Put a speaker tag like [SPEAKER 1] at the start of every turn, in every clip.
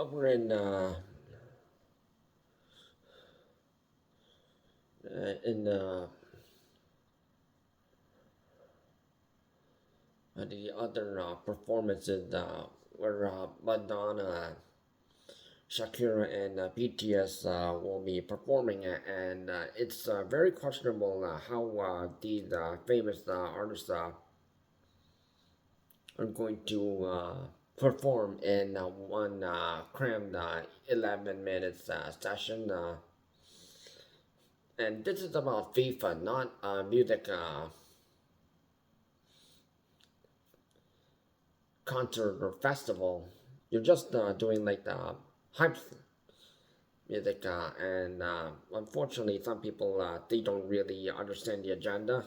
[SPEAKER 1] over in the other performances where Madonna, Shakira, and BTS will be performing, and it's very questionable how these famous artists are going to perform in one crammed 11 minutes session. And this is about FIFA, not music concert or festival. You're just doing like the hype music, and unfortunately, some people they don't really understand the agenda.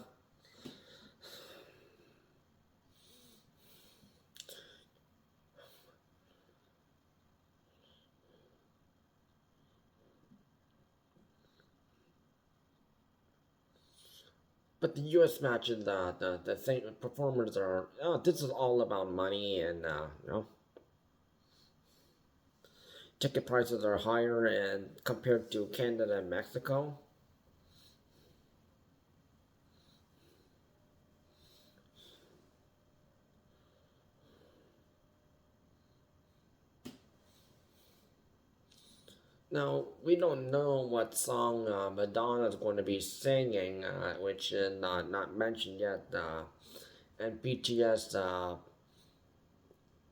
[SPEAKER 1] But the U.S. matches, the same performers are. Oh, this is all about money, and ticket prices are higher, and compared to Canada and Mexico. Now, we don't know what song Madonna is going to be singing, which is not mentioned yet. And BTS,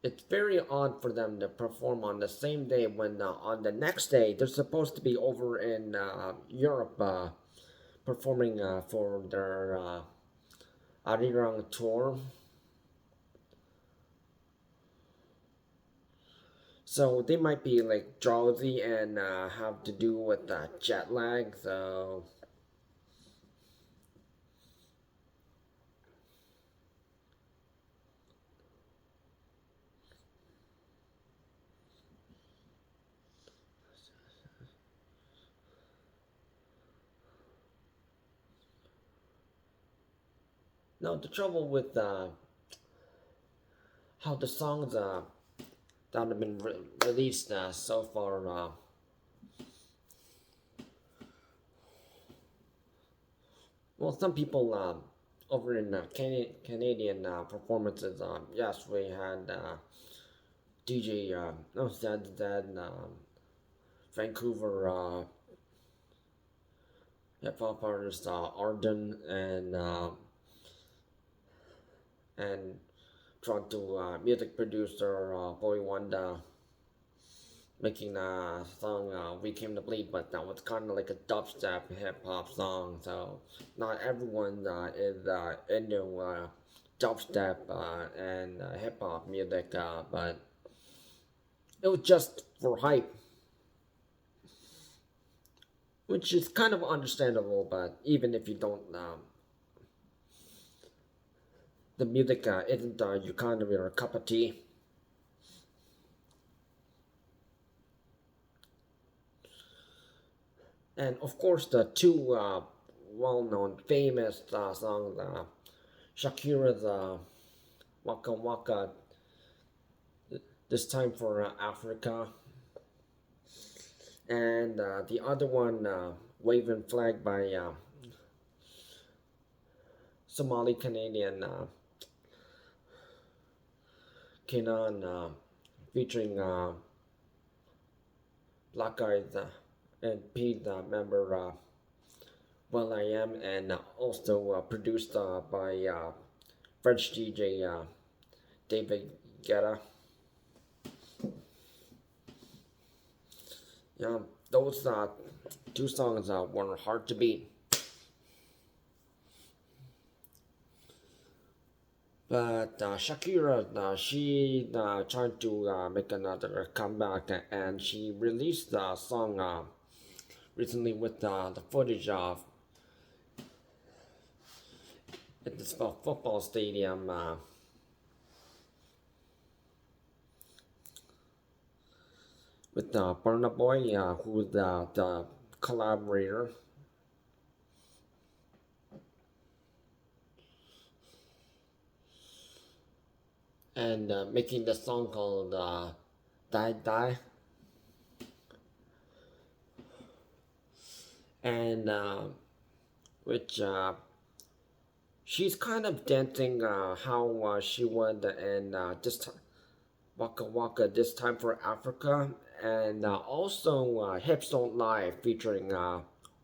[SPEAKER 1] it's very odd for them to perform on the same day when on the next day they're supposed to be over in Europe performing for their Arirang tour. So they might be like drowsy and have to do with jet lag. So now the trouble with how the songs that have been released so far, well, some people over in Canadian performances, yes, we had DJ, no, Zed, Vancouver hip hop artist Arden and Toronto music producer Boy Wanda making a song "We Came to Bleed," but that was kind of like a dubstep hip hop song. So not everyone is into dubstep and hip hop music, but it was just for hype, which is kind of understandable. But even if you don't, the music isn't your kind of your cup of tea. And of course, the two well-known, famous songs, Shakira's "Waka Waka," this time for Africa, and the other one, "Waving Flag" by Somali Canadian Kenan, featuring Black Eyes and Pete member Well I Am, and also produced by French DJ David Guetta. Yeah, those two songs were hard to beat. But Shakira, she tried to make another comeback, and she released a song recently with the footage of at this football stadium with Burna Boy, who's the collaborator, and making the song called Dai Dai. and which she's kind of dancing how she would in Waka Waka this time for Africa, and also Hips Don't Lie featuring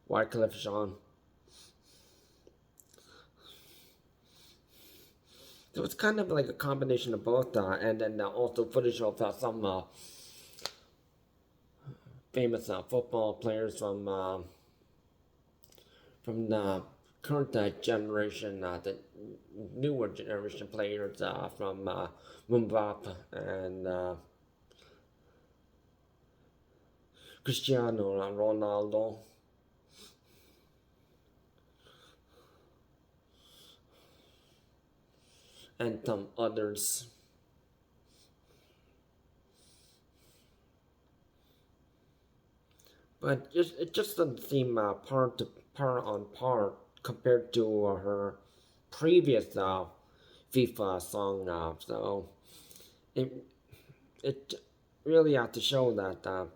[SPEAKER 1] Wyclef Jean. So it's kind of like a combination of both, and then also footage of some famous football players from the current generation, the newer generation players from Mbappe and Cristiano Ronaldo. And some others. But it just doesn't seem par on par compared to her previous FIFA song. So it it really have to show that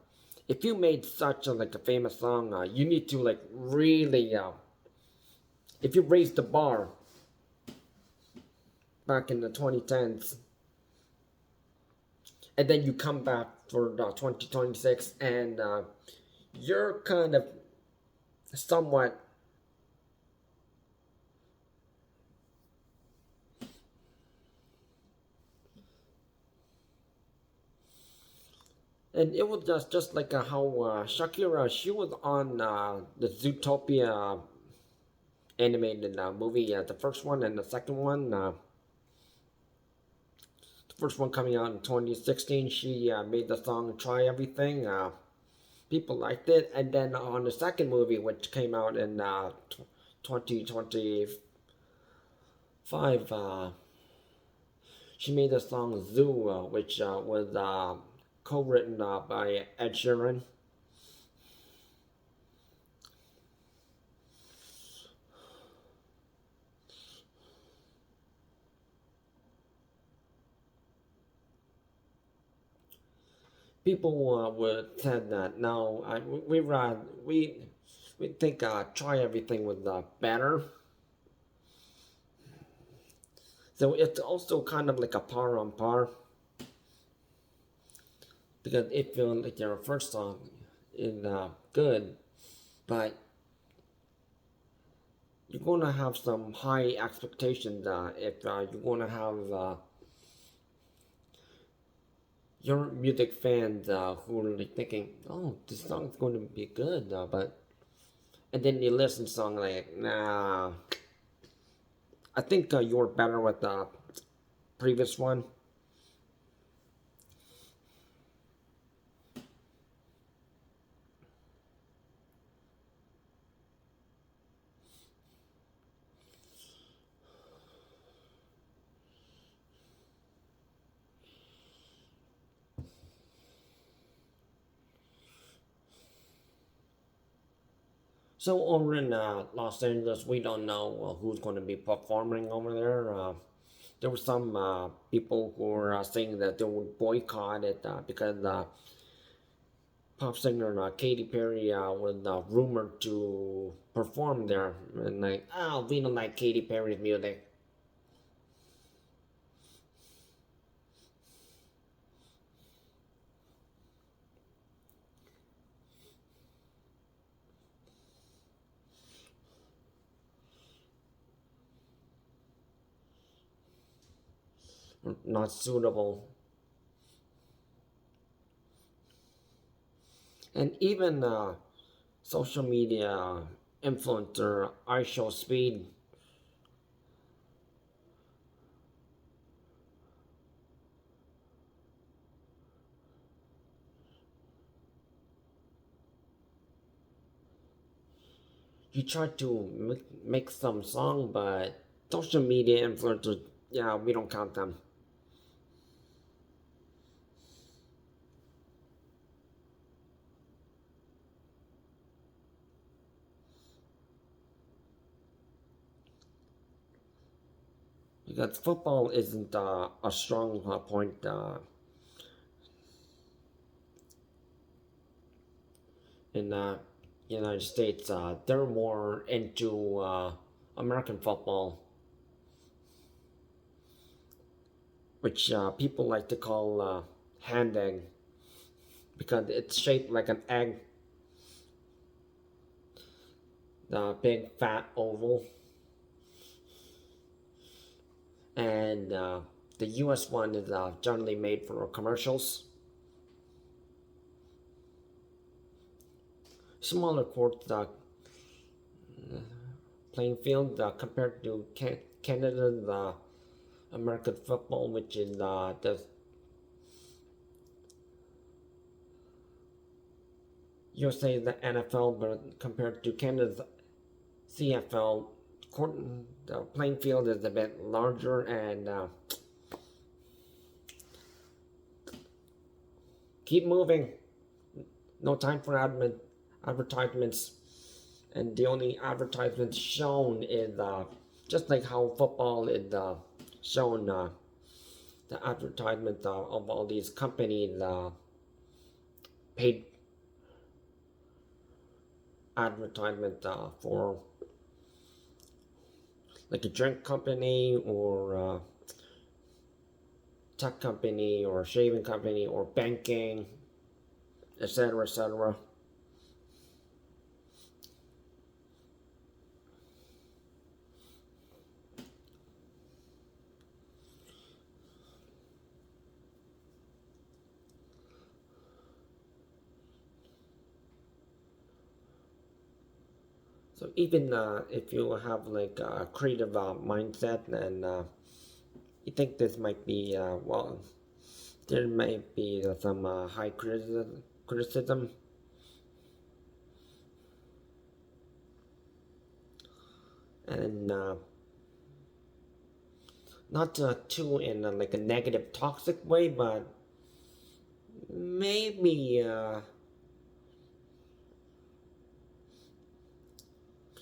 [SPEAKER 1] if you made such a famous song, you need to like really if you raise the bar back in the 2010s, and then you come back for 2026, and you're kind of somewhat and it was just like how Shakira, she was on the Zootopia animated movie, the first one and the second one. The first one coming out in 2016, she made the song "Try Everything." People liked it, and then on the second movie, which came out in 2025, she made the song "Zoo," which was co-written by Ed Sheeran. People would said that no, we think "Try Everything" was better. So it's also kind of like a par on par, because it feels like your first song is good, but you're gonna have some high expectations if you're gonna have your music fans who are like thinking, "Oh, this song's going to be good," but and then you listen to the song like, "Nah, I think you're better with the previous one." So over in Los Angeles, we don't know who's going to be performing over there. There were some people who were saying that they would boycott it because pop singer Katy Perry was rumored to perform there, and like, oh, we don't like Katy Perry's music. Not suitable. And even social media influencer I Show Speed, he tried to make some song, but social media influencers, yeah, we don't count them. Because football isn't a strong point in United States, they're more into American football, which people like to call hand egg because it's shaped like an egg, the big fat oval, and the U.S. one is generally made for commercials. Smaller court playing field compared to Canada's American football, which is the USA, the NFL, but compared to Canada's CFL, court, the playing field is a bit larger and keep moving. No time for advertisements, and the only advertisements shown is just like how football is shown. The advertisement of all these companies paid advertisement for like a drink company or tech company or shaving company or banking, etc., etc. So even if you have like a creative mindset and you think this might be well, there might be some high criticism, and not too in like a negative, toxic way, but maybe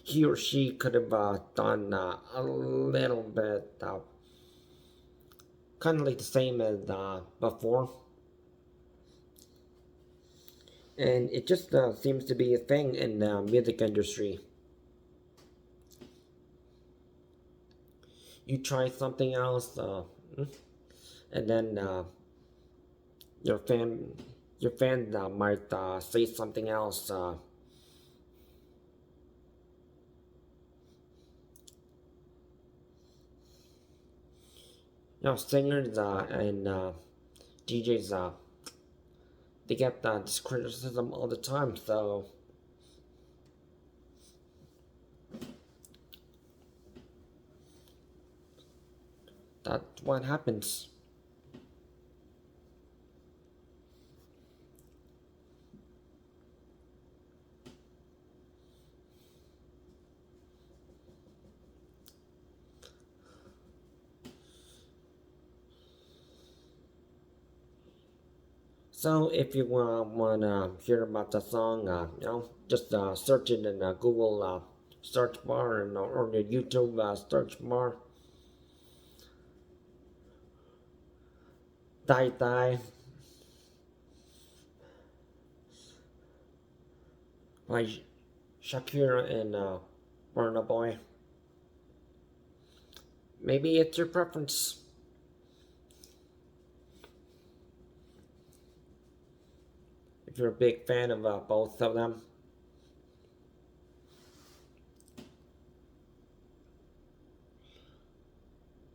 [SPEAKER 1] he or she could have done a little bit, kind of like the same as before. And it just seems to be a thing in the music industry. You try something else, and then your fan your fan might say something else. Singers and DJs, they get this criticism all the time. So that's what happens. So if you wanna hear about the song, just search it in Google search bar and or the YouTube search bar. Dai Dai by Shakira and Burna Boy. Maybe it's your preference. If you're a big fan of both of them.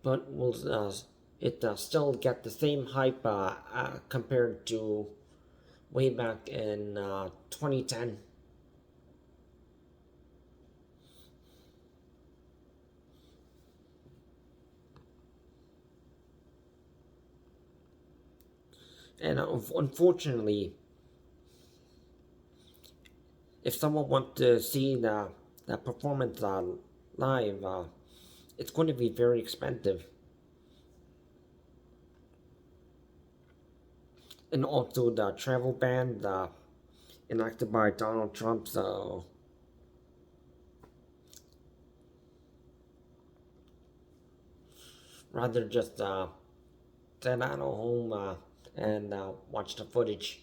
[SPEAKER 1] But will it still get the same hype compared to way back in 2010? And unfortunately, if someone wants to see the performance live, it's going to be very expensive. And also the travel ban enacted by Donald Trump, so rather just sit at home and watch the footage.